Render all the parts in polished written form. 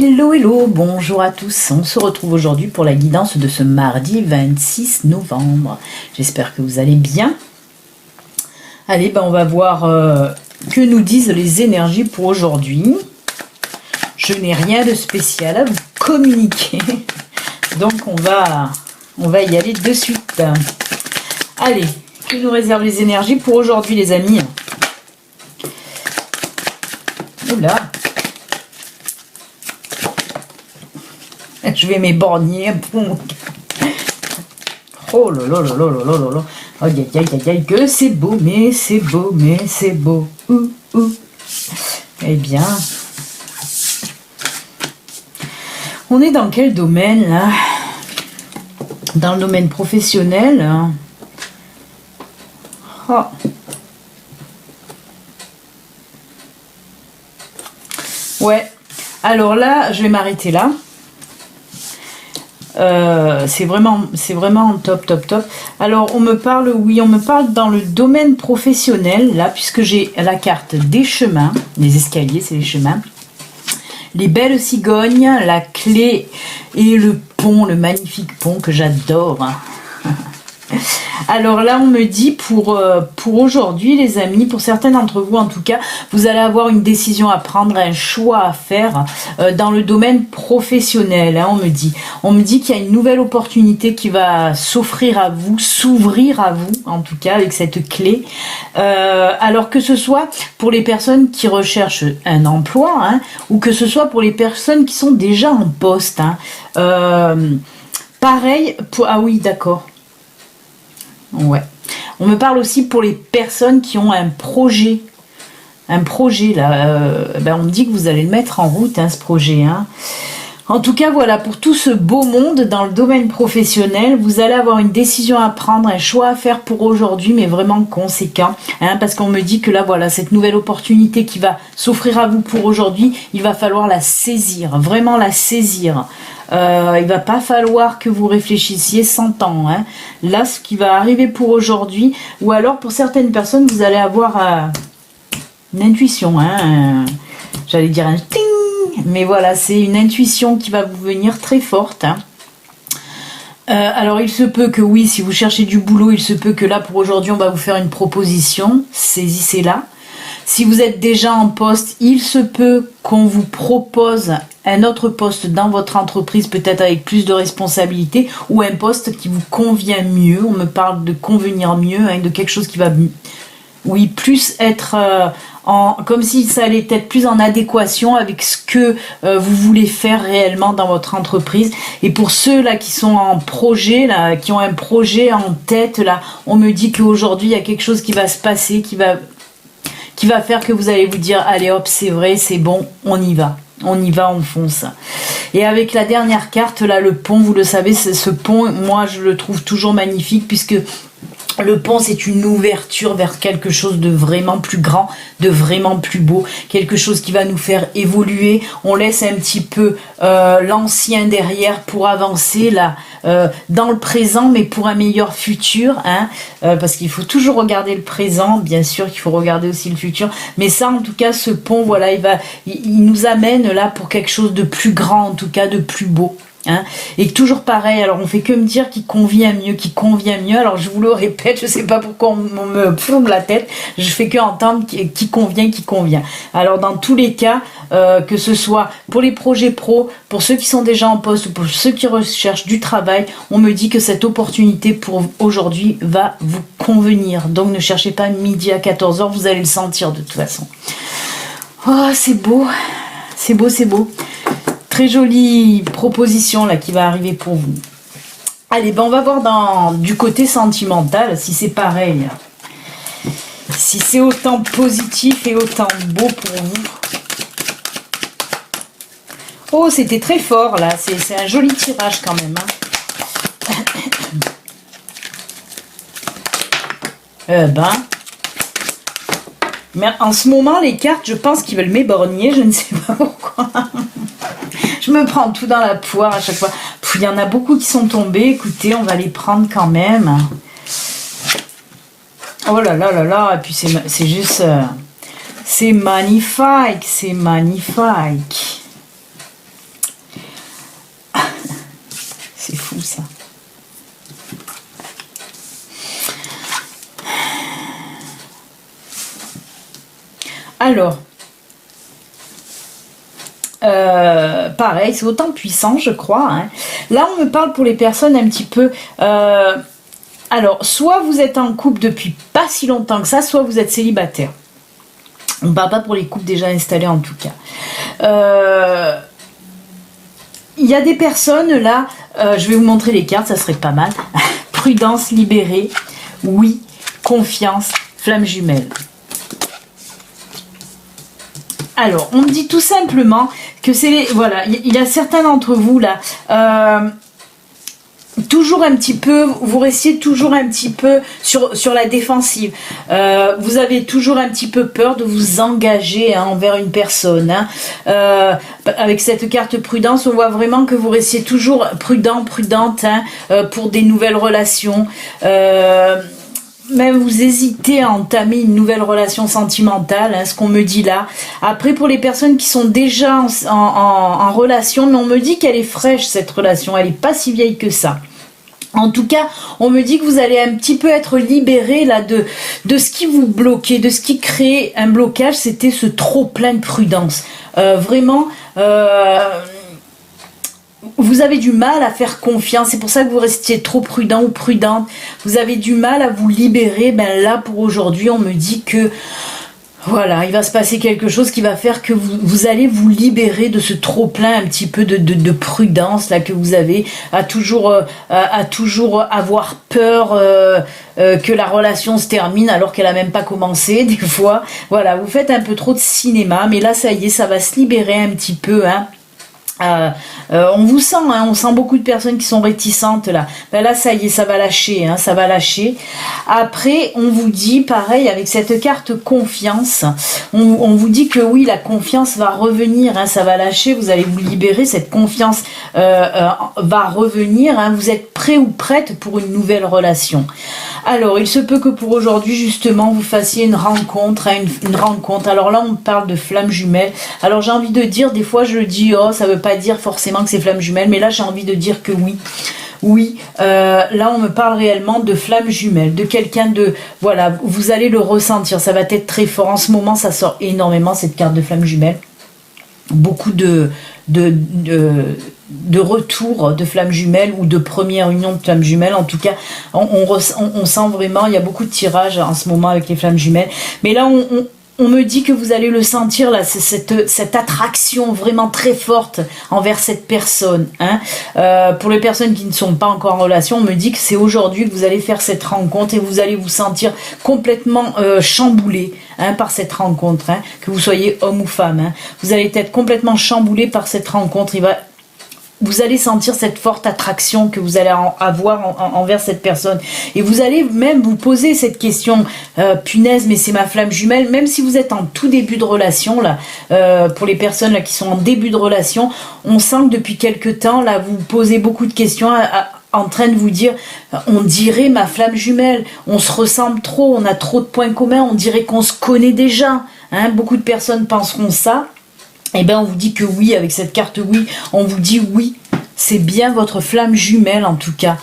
Hello, hello, bonjour à tous. On se retrouve aujourd'hui pour la guidance de ce mardi 26 novembre. J'espère que vous allez bien. Allez, on va voir que nous disent les énergies pour aujourd'hui. Je n'ai rien de spécial à vous communiquer. Donc, on va y aller de suite. Allez, que nous réservent les énergies pour aujourd'hui, les amis. Oula. Je vais m'éborgner. Oh là là là là là là là. Aïe aïe aïe aïe, que c'est beau, mais c'est beau, mais c'est beau. Eh bien, on est dans quel domaine là? Dans le domaine professionnel. Hein. Oh. Ouais. Alors là, je vais m'arrêter là. C'est vraiment top. Alors on me parle dans le domaine professionnel là, puisque j'ai la carte des chemins, les escaliers c'est les chemins, les belles cigognes, la clé et le pont, le magnifique pont que j'adore. Alors là, on me dit pour aujourd'hui, les amis, pour certains d'entre vous en tout cas, vous allez avoir une décision à prendre, un choix à faire dans le domaine professionnel. Hein, on me dit qu'il y a une nouvelle opportunité qui va s'ouvrir à vous, en tout cas avec cette clé. Alors que ce soit pour les personnes qui recherchent un emploi, hein, ou que ce soit pour les personnes qui sont déjà en poste. Hein. Pareil, ah oui, d'accord. Ouais. On me parle aussi pour les personnes qui ont un projet. Un projet, là. On me dit que vous allez le mettre en route, hein, ce projet. Hein. En tout cas, voilà, pour tout ce beau monde dans le domaine professionnel, vous allez avoir une décision à prendre, un choix à faire pour aujourd'hui, mais vraiment conséquent. Hein, parce qu'on me dit que là, voilà, cette nouvelle opportunité qui va s'offrir à vous pour aujourd'hui, il va falloir la saisir, vraiment la saisir. Il va pas falloir que vous réfléchissiez 100 ans. Hein. Là, ce qui va arriver pour aujourd'hui, ou alors pour certaines personnes, vous allez avoir une intuition. Hein, j'allais dire un ting. Mais voilà, c'est une intuition qui va vous venir très forte. Hein. Alors, il se peut que oui, si vous cherchez du boulot, il se peut que là, pour aujourd'hui, on va vous faire une proposition. Saisissez-la. Si vous êtes déjà en poste, il se peut qu'on vous propose un autre poste dans votre entreprise, peut-être avec plus de responsabilités, ou un poste qui vous convient mieux. On me parle de convenir mieux, hein, de quelque chose qui va, oui, plus être comme si ça allait être plus en adéquation avec ce que vous voulez faire réellement dans votre entreprise. Et pour ceux là qui sont en projet, là, qui ont un projet en tête, là, on me dit qu'aujourd'hui il y a quelque chose qui va se passer, qui va faire que vous allez vous dire allez hop, c'est vrai, c'est bon, on y va, on fonce. Et avec la dernière carte là, le pont, vous le savez, ce pont, moi je le trouve toujours magnifique, puisque le pont, c'est une ouverture vers quelque chose de vraiment plus grand, de vraiment plus beau, quelque chose qui va nous faire évoluer. On laisse un petit peu l'ancien derrière pour avancer là dans le présent, mais pour un meilleur futur, hein, parce qu'il faut toujours regarder le présent, bien sûr qu'il faut regarder aussi le futur. Mais ça, en tout cas, ce pont, voilà, il nous amène là pour quelque chose de plus grand, en tout cas de plus beau. Hein, et toujours pareil, alors on fait que me dire qu'il convient mieux, alors je vous le répète, je sais pas pourquoi on me plombe la tête, je fais que entendre qui convient. Alors dans tous les cas, que ce soit pour les projets pro, pour ceux qui sont déjà en poste ou pour ceux qui recherchent du travail, on me dit que cette opportunité pour aujourd'hui va vous convenir. Donc ne cherchez pas midi à 14h, vous allez le sentir de toute façon. Oh, c'est beau. Très jolie proposition là qui va arriver pour vous. Allez, on va voir du côté sentimental si c'est pareil. Si c'est autant positif et autant beau pour vous. Oh, c'était très fort là. C'est un joli tirage quand même. Hein. Mais en ce moment, les cartes, je pense qu'ils veulent m'éborgner. Je ne sais pas pourquoi. Je me prends tout dans la poire à chaque fois. Il y en a beaucoup qui sont tombés. Écoutez, on va les prendre quand même. Oh là là là là. Et puis c'est juste... c'est magnifique. Alors, pareil, c'est autant puissant, je crois. Hein. Là, on me parle pour les personnes un petit peu... alors, soit vous êtes en couple depuis pas si longtemps que ça, soit vous êtes célibataire. On ne parle pas pour les couples déjà installés en tout cas. Il y a des personnes là, je vais vous montrer les cartes, ça serait pas mal. Prudence, libérée, oui, confiance, flamme jumelle. Alors, on me dit tout simplement que c'est... Voilà, il y a certains d'entre vous là... toujours un petit peu, vous restiez toujours un petit peu sur la défensive. Vous avez toujours un petit peu peur de vous engager hein, envers une personne. Hein. Avec cette carte prudence, on voit vraiment que vous restiez toujours prudente hein, pour des nouvelles relations. Même vous hésitez à entamer une nouvelle relation sentimentale, hein, ce qu'on me dit là. Après, pour les personnes qui sont déjà en relation, mais on me dit qu'elle est fraîche cette relation, elle n'est pas si vieille que ça. En tout cas, on me dit que vous allez un petit peu être libéré là de ce qui vous bloquait, de ce qui créait un blocage, c'était ce trop plein de prudence. Vraiment... vous avez du mal à faire confiance, c'est pour ça que vous restiez trop prudent ou prudente, vous avez du mal à vous libérer, ben là pour aujourd'hui on me dit que voilà, il va se passer quelque chose qui va faire que vous allez vous libérer de ce trop plein un petit peu de prudence là que vous avez, à toujours avoir peur que la relation se termine alors qu'elle a même pas commencé des fois, voilà, vous faites un peu trop de cinéma, mais là ça y est, ça va se libérer un petit peu, hein. On vous sent, hein, on sent beaucoup de personnes qui sont réticentes là. Ben là, ça y est, ça va lâcher, hein, ça va lâcher. Après, on vous dit, pareil, avec cette carte confiance, on vous dit que oui, la confiance va revenir, hein, ça va lâcher, vous allez vous libérer, cette confiance va revenir, hein, vous êtes prêt ou prête pour une nouvelle relation. Alors, il se peut que pour aujourd'hui, justement, vous fassiez une rencontre, hein, une rencontre. Alors là, on parle de flamme jumelle. Alors, j'ai envie de dire, des fois, je dis, oh, ça veut pas dire forcément que c'est flamme jumelle, mais là, j'ai envie de dire que oui. Oui, là, on me parle réellement de flamme jumelle, de quelqu'un de... Voilà, vous allez le ressentir, ça va être très fort. En ce moment, ça sort énormément, cette carte de flamme jumelle. Beaucoup de retour de flamme jumelle ou de première union de flamme jumelle. En tout cas, on sent vraiment, il y a beaucoup de tirages en ce moment avec les flammes jumelles. Mais là, on me dit que vous allez le sentir, là, cette attraction vraiment très forte envers cette personne. Hein. Pour les personnes qui ne sont pas encore en relation, on me dit que c'est aujourd'hui que vous allez faire cette rencontre et vous allez vous sentir complètement chamboulé hein, par cette rencontre, hein, que vous soyez homme ou femme. Hein. Vous allez être complètement chamboulé par cette rencontre. Vous allez sentir cette forte attraction que vous allez avoir envers cette personne. Et vous allez même vous poser cette question, punaise, mais c'est ma flamme jumelle, même si vous êtes en tout début de relation, là, pour les personnes là, qui sont en début de relation, on sent que depuis quelque temps, là, vous posez beaucoup de questions en train de vous dire, on dirait ma flamme jumelle, on se ressemble trop, on a trop de points communs, on dirait qu'on se connaît déjà. Hein, beaucoup de personnes penseront ça. Eh bien, on vous dit que oui, avec cette carte oui, on vous dit oui, c'est bien votre flamme jumelle en tout cas.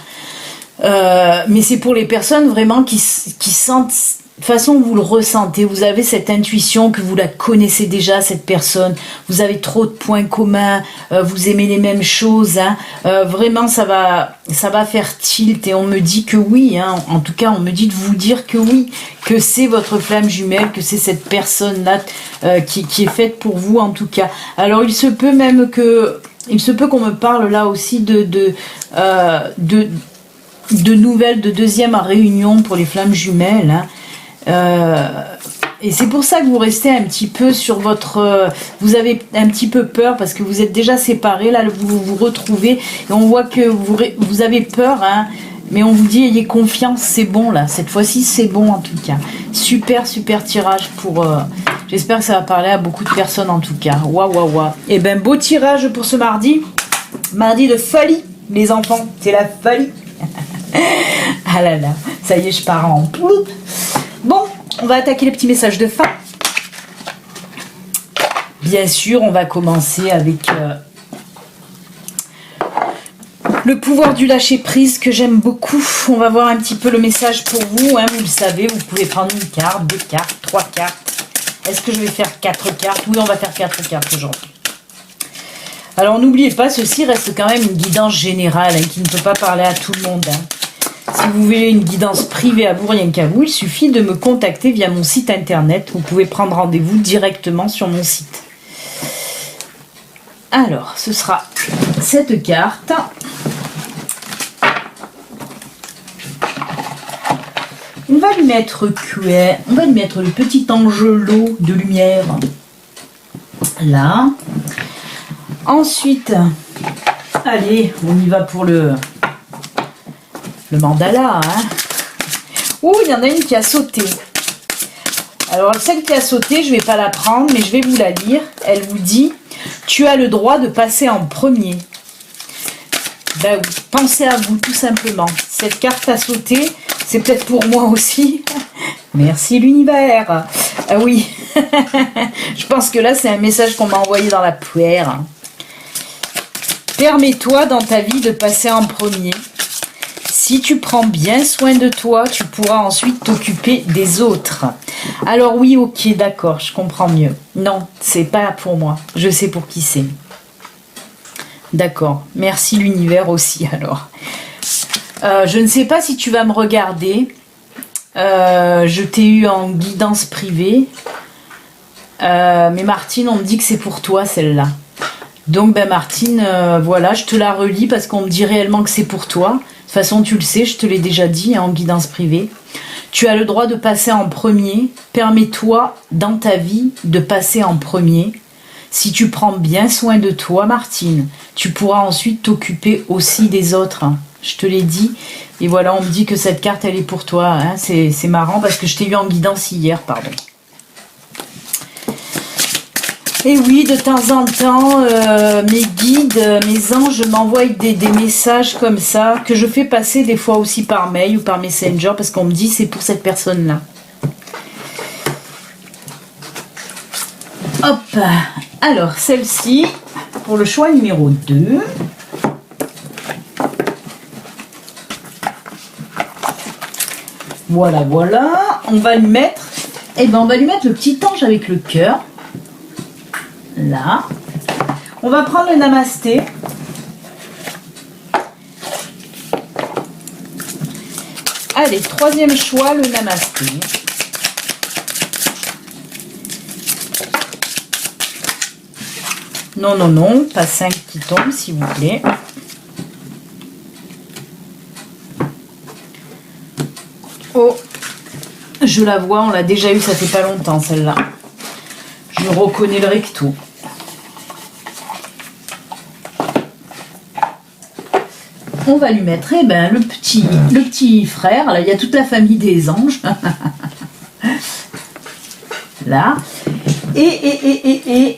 Mais c'est pour les personnes vraiment qui sentent, de toute façon vous le ressentez, vous avez cette intuition que vous la connaissez déjà, cette personne, vous avez trop de points communs, vous aimez les mêmes choses, hein, vraiment ça va faire tilt et on me dit que oui, hein, en tout cas on me dit de vous dire que oui, que c'est votre flamme jumelle, que c'est cette personne-là qui est faite pour vous en tout cas. Alors il se peut même qu'on me parle là aussi de nouvelles, de deuxième réunion pour les flammes jumelles, hein. Et c'est pour ça que vous restez un petit peu sur votre... vous avez un petit peu peur parce que vous êtes déjà séparés, là vous vous retrouvez et on voit que vous avez peur, hein, mais on vous dit ayez confiance, c'est bon là, cette fois-ci c'est bon en tout cas. Super tirage pour... j'espère que ça va parler à beaucoup de personnes en tout cas. Waouh. Et ben beau tirage pour ce mardi de folie les enfants, c'est la folie. Ah là là, ça y est je pars en poupe. Bon, on va attaquer les petits messages de fin. Bien sûr, on va commencer avec le pouvoir du lâcher-prise que j'aime beaucoup. On va voir un petit peu le message pour vous. Hein, vous le savez, vous pouvez prendre une carte, deux cartes, trois cartes. Est-ce que je vais faire 4 cartes? Oui, on va faire 4 cartes aujourd'hui. Alors, n'oubliez pas, ceci reste quand même une guidance générale, hein, qui ne peut pas parler à tout le monde. Hein. Si vous voulez une guidance privée à vous, rien qu'à vous, il suffit de me contacter via mon site internet. Vous pouvez prendre rendez-vous directement sur mon site. Alors, ce sera cette carte. On va lui mettre quoi? On va lui mettre le petit angelot de lumière. Là. Ensuite, allez, on y va pour le mandala. Hein. Ouh, il y en a une qui a sauté. Alors, celle qui a sauté, je ne vais pas la prendre, mais je vais vous la lire. Elle vous dit, tu as le droit de passer en premier. Ben oui, pensez à vous, tout simplement. Cette carte a sauté, c'est peut-être pour moi aussi. Merci l'univers. Ah oui, je pense que là, c'est un message qu'on m'a envoyé dans la poire. Permets-toi dans ta vie de passer en premier. Si tu prends bien soin de toi, tu pourras ensuite t'occuper des autres. Alors oui, ok, d'accord, je comprends mieux. Non, c'est pas pour moi. Je sais pour qui c'est. D'accord. Merci l'univers aussi, alors. Je ne sais pas si tu vas me regarder. Je t'ai eu en guidance privée. Mais Martine, on me dit que c'est pour toi, celle-là. Donc, ben Martine, voilà, je te la relis parce qu'on me dit réellement que c'est pour toi. De toute façon, tu le sais, je te l'ai déjà dit, hein, en guidance privée. Tu as le droit de passer en premier. Permets-toi, dans ta vie, de passer en premier. Si tu prends bien soin de toi, Martine, tu pourras ensuite t'occuper aussi des autres. Je te l'ai dit. Et voilà, on me dit que cette carte, elle est pour toi. Hein. C'est marrant parce que je t'ai eu en guidance hier, pardon. Et oui, de temps en temps, mes guides, mes anges m'envoient des messages comme ça, que je fais passer des fois aussi par mail ou par Messenger, parce qu'on me dit c'est pour cette personne-là. Hop. Alors, celle-ci, pour le choix numéro 2. Voilà, voilà. On va lui mettre, on va lui mettre le petit ange avec le cœur. Là. On va prendre le namasté. Allez, troisième choix, le namasté. Non, non, non, pas 5 qui tombent, s'il vous plaît. Oh, je la vois, on l'a déjà eu, ça fait pas longtemps, celle-là. Je reconnais le recto. On va lui mettre le petit frère. Là, il y a toute la famille des anges. Là. Et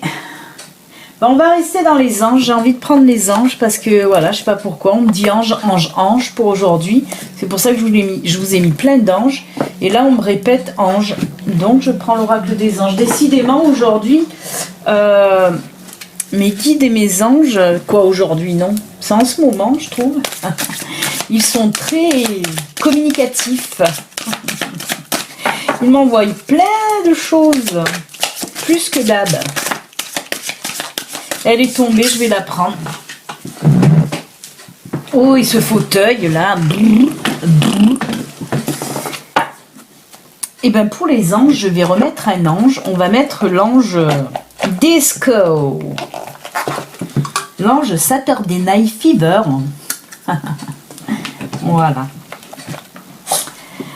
on va rester dans les anges. J'ai envie de prendre les anges parce que, voilà, je sais pas pourquoi. On me dit ange, ange, ange pour aujourd'hui. C'est pour ça que je vous ai mis plein d'anges. Et là, on me répète ange. Donc, je prends l'oracle des anges. Décidément, aujourd'hui, mes guides et mes anges, quoi aujourd'hui, non? C'est en ce moment, je trouve. Ils sont très communicatifs. Ils m'envoient plein de choses. Plus que d'hab. Elle est tombée, je vais la prendre. Oh, et ce fauteuil, là. Et bien, pour les anges, je vais remettre un ange. On va mettre l'ange Disco. L'ange Saturday Night Fever. Voilà.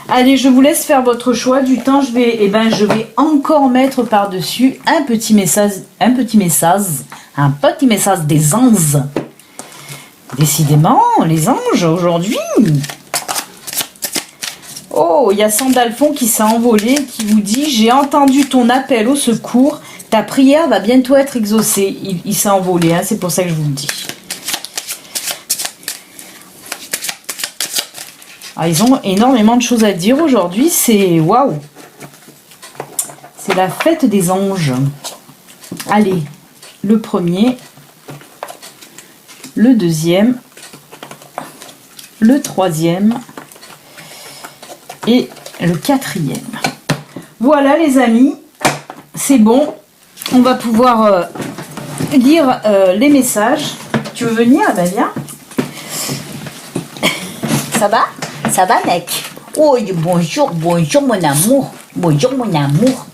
Allez, je vous laisse faire votre choix du temps. Je vais encore mettre par-dessus un petit message des anges. Décidément, les anges aujourd'hui. Oh, il y a Sandalphon qui s'est envolé, qui vous dit « J'ai entendu ton appel au secours. Ta prière va bientôt être exaucée. » Il s'est envolé, hein, c'est pour ça que je vous le dis. Ah, ils ont énormément de choses à dire aujourd'hui. C'est waouh. C'est la fête des anges. Allez, le premier, le deuxième, le troisième et le quatrième. Voilà les amis. c'est bon. On va pouvoir lire les messages. Tu veux venir? Ben viens. Ça va? Ça va, mec? Oh, bonjour, bonjour mon amour. Bonjour mon amour.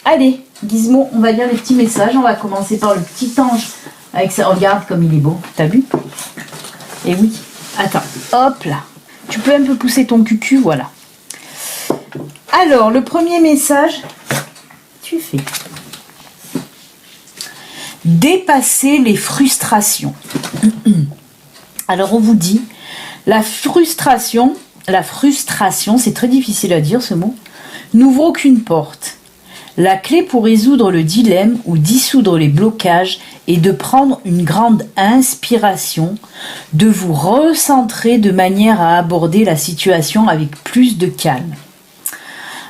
Allez, Gizmo, on va lire les petits messages. On va commencer par le petit ange. Avec ça, regarde comme il est beau. T'as vu? Et oui. Attends, hop là. Tu peux un peu pousser ton cucu, voilà. Alors, le premier message, tu fais. Dépasser les frustrations. Alors, on vous dit, la frustration, c'est très difficile à dire ce mot, n'ouvre aucune porte. La clé pour résoudre le dilemme ou dissoudre les blocages est de prendre une grande inspiration, de vous recentrer de manière à aborder la situation avec plus de calme.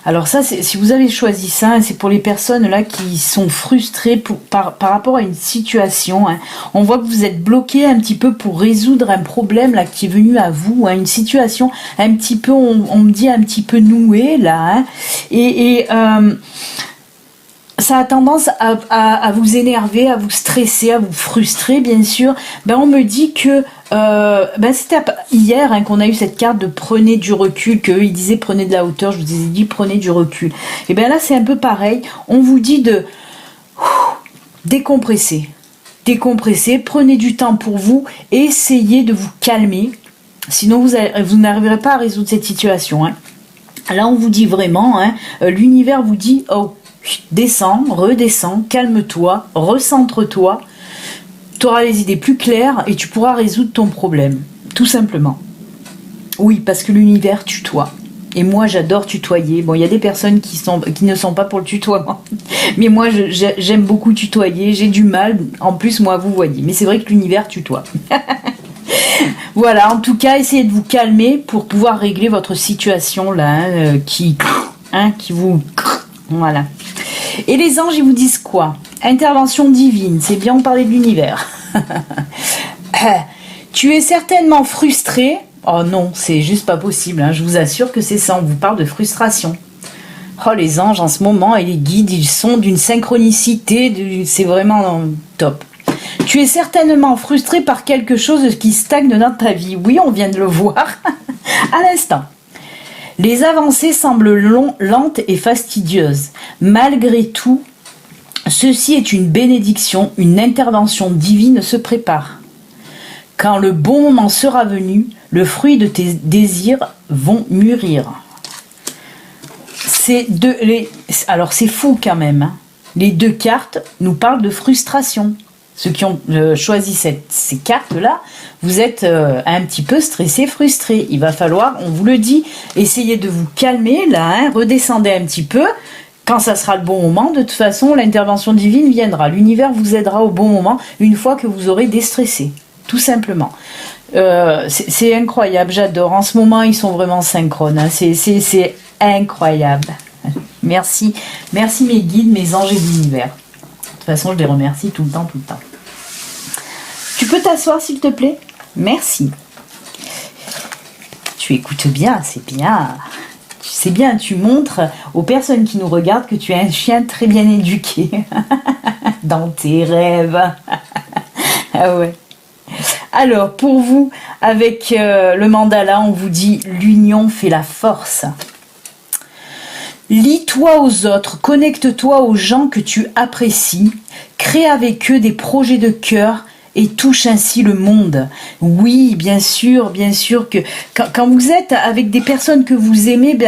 Alors ça, si vous avez choisi ça, c'est pour les personnes là qui sont frustrées par rapport à une situation. Hein. On voit que vous êtes bloqué un petit peu pour résoudre un problème là qui est venu à vous, hein, une situation un petit peu, on me dit un petit peu nouée là. Hein. Et ça a tendance à vous énerver, à vous stresser, à vous frustrer, bien sûr. Ben, on me dit que c'était hier hein, qu'on a eu cette carte de prenez du recul, qu'eux ils disaient prenez de la hauteur, je vous ai dit prenez du recul. Et bien là c'est un peu pareil, on vous dit de décompresser, prenez du temps pour vous, essayez de vous calmer, sinon vous n'arriverez pas à résoudre cette situation. Hein. Là on vous dit vraiment, hein, l'univers vous dit oh, descends, redescends, calme-toi, recentre-toi, tu auras les idées plus claires et tu pourras résoudre ton problème, tout simplement. Oui, parce que l'univers tutoie. Et moi, j'adore tutoyer. Bon, il y a des personnes qui ne sont pas pour le tutoiement. Mais moi, j'aime beaucoup tutoyer. J'ai du mal, en plus, moi, vous voyez. Mais c'est vrai que l'univers tutoie. Voilà, en tout cas, essayez de vous calmer pour pouvoir régler votre situation là, qui vous... Voilà. Et les anges, ils vous disent quoi? Intervention divine, c'est bien, on parlait de l'univers. Tu es certainement frustré. Oh non, c'est juste pas possible, hein. Je vous assure que c'est ça, on vous parle de frustration. Oh, les anges, en ce moment, et les guides, ils sont d'une synchronicité, c'est vraiment top. Tu es certainement frustré par quelque chose qui stagne dans ta vie. Oui, on vient de le voir à l'instant. Les avancées semblent lentes et fastidieuses. Malgré tout, ceci est une bénédiction, une intervention divine se prépare. Quand le bon moment sera venu, le fruit de tes désirs vont mûrir. Alors c'est fou quand même. Hein. Les deux cartes nous parlent de frustration. Ceux qui ont choisi ces cartes-là, vous êtes un petit peu stressés, frustrés. Il va falloir, on vous le dit, essayez de vous calmer, là, hein, redescendez un petit peu. Quand ça sera le bon moment, de toute façon, l'intervention divine viendra. L'univers vous aidera au bon moment, une fois que vous aurez déstressé, tout simplement. C'est incroyable, j'adore. En ce moment, ils sont vraiment synchrones. Hein. C'est incroyable. Merci mes guides, mes anges et l'univers. De toute façon, je les remercie tout le temps. Tu peux t'asseoir, s'il te plaît? Merci. Tu écoutes bien, c'est bien. C'est bien, tu montres aux personnes qui nous regardent que tu es un chien très bien éduqué. Dans tes rêves. Ah ouais. Alors, pour vous, avec le mandala, on vous dit « L'union fait la force ». Lie-toi aux autres, connecte-toi aux gens que tu apprécies, crée avec eux des projets de cœur et touche ainsi le monde. Oui, bien sûr que quand vous êtes avec des personnes que vous aimez,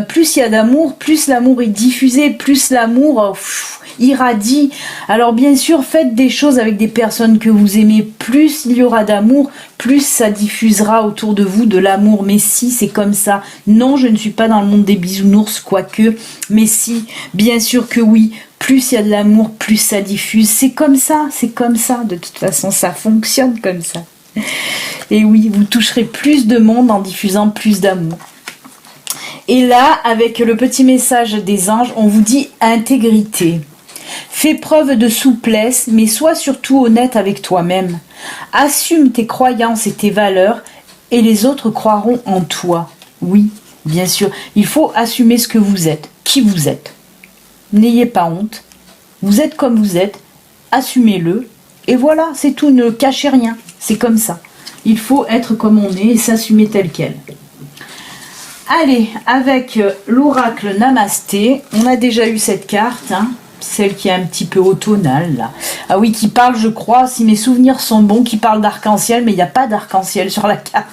plus il y a d'amour, plus l'amour est diffusé, plus l'amour irradie. Alors bien sûr, faites des choses avec des personnes que vous aimez, plus il y aura d'amour, plus ça diffusera autour de vous de l'amour. Mais si, c'est comme ça. Non, je ne suis pas dans le monde des bisounours, quoique, mais si, bien sûr que oui. Plus il y a de l'amour, plus ça diffuse. C'est comme ça. De toute façon, ça fonctionne comme ça. Et oui, vous toucherez plus de monde en diffusant plus d'amour. Et là, avec le petit message des anges, on vous dit intégrité. Fais preuve de souplesse, mais sois surtout honnête avec toi-même. Assume tes croyances et tes valeurs, et les autres croiront en toi. Oui, bien sûr, il faut assumer ce que vous êtes. Qui qui vous êtes. N'ayez pas honte. Vous êtes comme vous êtes. Assumez-le. Et voilà, c'est tout. Ne cachez rien. C'est comme ça. Il faut être comme on est et s'assumer tel quel. Allez, avec l'oracle Namasté, on a déjà eu cette carte, hein, celle qui est un petit peu automnale, là. Ah oui, qui parle, je crois, si mes souvenirs sont bons, qui parle d'arc-en-ciel, mais il n'y a pas d'arc-en-ciel sur la carte.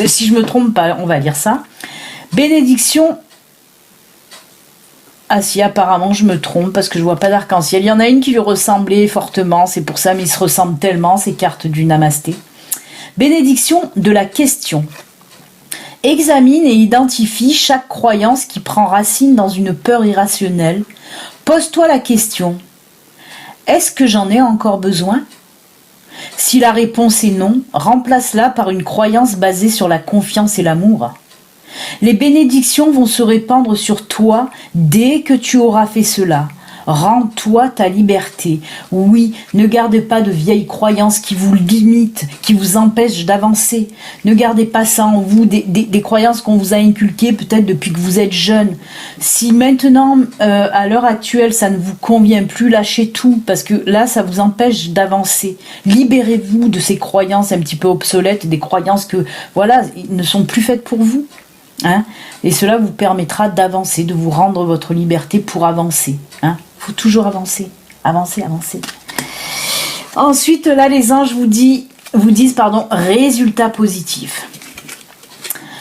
Si je me trompe pas, on va lire ça. Bénédiction. Ah si, apparemment, je me trompe, parce que je vois pas d'arc-en-ciel. Il y en a une qui lui ressemblait fortement, c'est pour ça, mais ils se ressemblent tellement, ces cartes du Namasté. Bénédiction de la question. Examine et identifie chaque croyance qui prend racine dans une peur irrationnelle. Pose-toi la question. Est-ce que j'en ai encore besoin? Si la réponse est non, remplace-la par une croyance basée sur la confiance et l'amour. Les bénédictions vont se répandre sur toi dès que tu auras fait cela. Rends-toi ta liberté. Oui, ne gardez pas de vieilles croyances qui vous limitent, qui vous empêchent d'avancer. Ne gardez pas ça en vous, des croyances qu'on vous a inculquées peut-être depuis que vous êtes jeune. Si maintenant, à l'heure actuelle, ça ne vous convient plus, lâchez tout, parce que là, ça vous empêche d'avancer. Libérez-vous de ces croyances un petit peu obsolètes, des croyances que, voilà, ne sont plus faites pour vous. Hein, et cela vous permettra d'avancer, de vous rendre votre liberté pour avancer. Hein. Faut toujours avancer, avancer, avancer. Ensuite, là, les anges vous disent, résultat positif.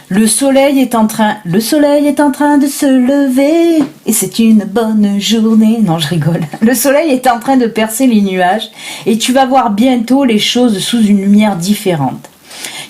Le soleil est en train de se lever et c'est une bonne journée. Non, je rigole. Le soleil est en train de percer les nuages et tu vas voir bientôt les choses sous une lumière différente.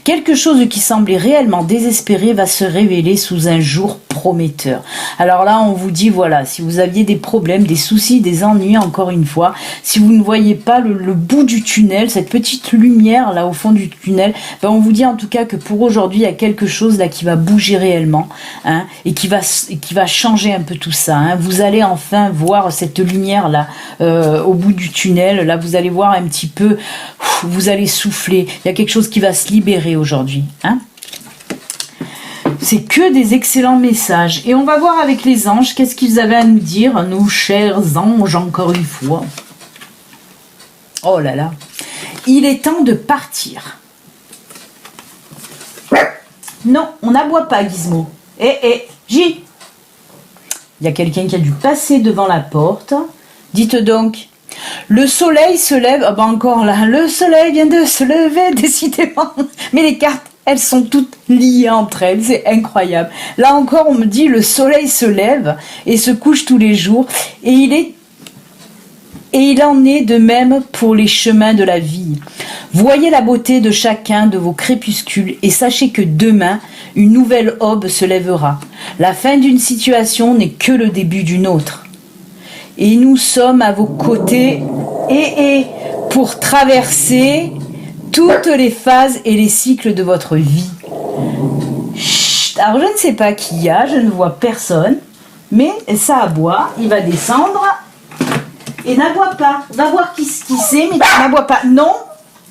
Quelque chose qui semblait réellement désespéré va se révéler sous un jour prometteur. Alors là, on vous dit, voilà, si vous aviez des problèmes, des soucis, des ennuis, encore une fois, si vous ne voyez pas le bout du tunnel, cette petite lumière là au fond du tunnel, ben on vous dit en tout cas que pour aujourd'hui, il y a quelque chose là qui va bouger réellement, hein, et qui va changer un peu tout ça. Hein. Vous allez enfin voir cette lumière là au bout du tunnel. Là, vous allez voir un petit peu, vous allez souffler. Il y a quelque chose qui va se libérer aujourd'hui. Hein. C'est que des excellents messages. Et on va voir avec les anges, qu'est-ce qu'ils avaient à nous dire, nos chers anges, encore une fois. Oh là là. Il est temps de partir. Non, on n'aboie pas, Gizmo. J. Il y a quelqu'un qui a dû passer devant la porte. Dites donc. Le soleil se lève. Ah ben encore là. Le soleil vient de se lever, décidément. Mais les cartes, elles sont toutes liées entre elles, c'est incroyable. Là encore, on me dit le soleil se lève et se couche tous les jours. Et il en est de même pour les chemins de la vie. Voyez la beauté de chacun de vos crépuscules et sachez que demain, une nouvelle aube se lèvera. La fin d'une situation n'est que le début d'une autre. Et nous sommes à vos côtés et pour traverser toutes les phases et les cycles de votre vie. Chut, alors je ne sais pas qui y a, je ne vois personne, mais ça aboie, il va descendre et n'aboie pas. Va voir qui c'est, mais n'aboie pas. Non,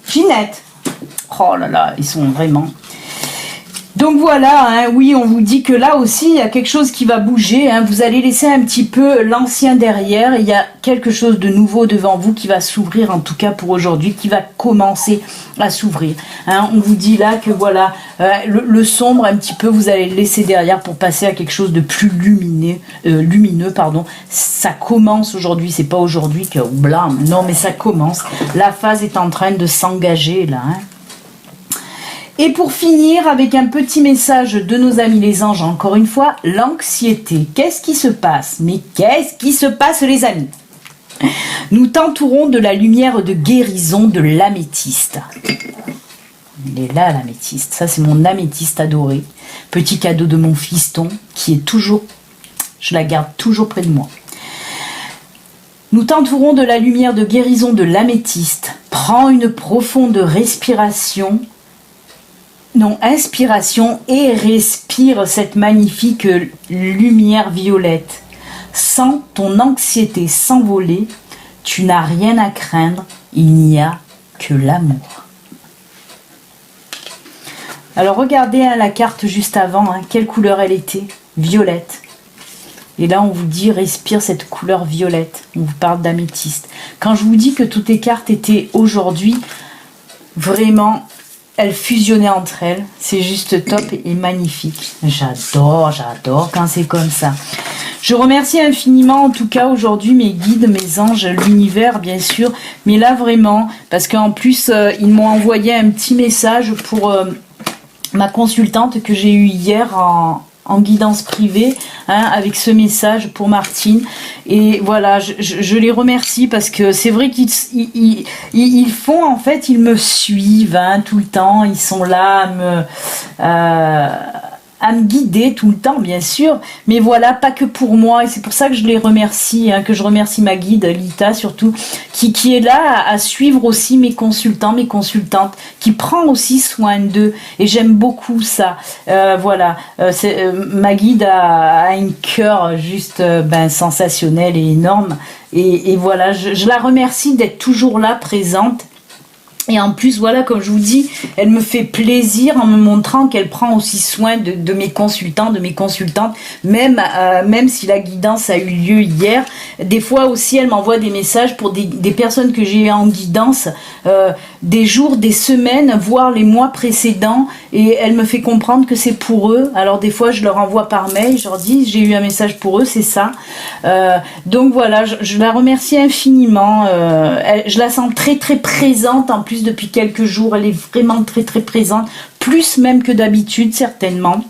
Ginette. Oh là là, ils sont vraiment... Donc voilà, hein, oui, on vous dit que là aussi, il y a quelque chose qui va bouger. Hein, vous allez laisser un petit peu l'ancien derrière. Il y a quelque chose de nouveau devant vous qui va s'ouvrir, en tout cas pour aujourd'hui, qui va commencer à s'ouvrir. Hein, on vous dit là que voilà, le sombre un petit peu, vous allez le laisser derrière pour passer à quelque chose de plus lumineux. Ça commence aujourd'hui, c'est pas aujourd'hui que blam, non, mais ça commence. La phase est en train de s'engager là. Hein. Et pour finir, avec un petit message de nos amis les anges, encore une fois, l'anxiété. Qu'est-ce qui se passe? Mais qu'est-ce qui se passe, les amis? Nous t'entourons de la lumière de guérison de l'améthyste. Il est là, l'améthyste. Ça, c'est mon améthyste adoré. Petit cadeau de mon fiston, qui est toujours... Je la garde toujours près de moi. Nous t'entourons de la lumière de guérison de l'améthyste. Prends une profonde respiration... inspiration et respire cette magnifique lumière violette. Sens ton anxiété s'envoler, tu n'as rien à craindre, il n'y a que l'amour. Alors regardez la carte juste avant, quelle couleur elle était, violette. Et là, on vous dit, respire cette couleur violette. On vous parle d'améthyste. Quand je vous dis que toutes les cartes étaient aujourd'hui, vraiment, elles fusionnaient entre elles. C'est juste top et magnifique. J'adore quand c'est comme ça. Je remercie infiniment, en tout cas, aujourd'hui, mes guides, mes anges, l'univers, bien sûr. Mais là, vraiment, parce qu'en plus, ils m'ont envoyé un petit message pour ma consultante que j'ai eue hier en guidance privée, hein, avec ce message pour Martine. Et voilà, je les remercie parce que c'est vrai qu'ils font, en fait, ils me suivent, hein, tout le temps. Ils sont là à me guider tout le temps, bien sûr, mais voilà, pas que pour moi, et c'est pour ça que je les remercie, hein, que je remercie ma guide, Lita surtout, qui est là à suivre aussi mes consultants, mes consultantes, qui prend aussi soin d'eux, et j'aime beaucoup ça. Voilà, ma guide a un cœur juste sensationnel et énorme, et voilà, je la remercie d'être toujours là, présente. Et en plus, voilà, comme je vous dis, elle me fait plaisir en me montrant qu'elle prend aussi soin de mes consultants, de mes consultantes, même si la guidance a eu lieu hier. Des fois aussi, elle m'envoie des messages pour des personnes que j'ai en guidance, des jours, des semaines, voire les mois précédents, et elle me fait comprendre que c'est pour eux. Alors des fois, je leur envoie par mail, je leur dis, j'ai eu un message pour eux, c'est ça. Donc voilà, je la remercie infiniment. Je la sens très très présente en plus depuis quelques jours, elle est vraiment très très présente, plus même que d'habitude certainement.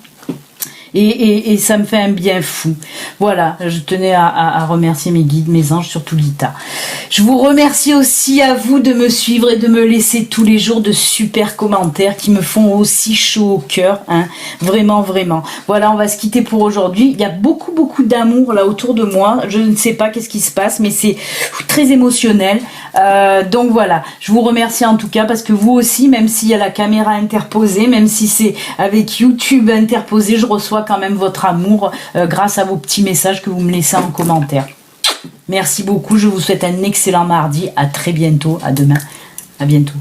Et ça me fait un bien fou. Voilà, je tenais à remercier mes guides, mes anges, surtout Lita. Je vous remercie aussi à vous de me suivre et de me laisser tous les jours de super commentaires qui me font aussi chaud au cœur, hein. Vraiment, vraiment. Voilà, on va se quitter pour aujourd'hui. Il y a beaucoup, beaucoup d'amour là autour de moi. Je ne sais pas qu'est-ce qui se passe, mais c'est très émotionnel. Donc voilà, je vous remercie en tout cas parce que vous aussi, même s'il y a la caméra interposée, même si c'est avec YouTube interposé, je reçois quand même votre amour grâce à vos petits messages que vous me laissez en commentaire. Merci beaucoup, je vous souhaite un excellent mardi, à très bientôt, à demain, à bientôt.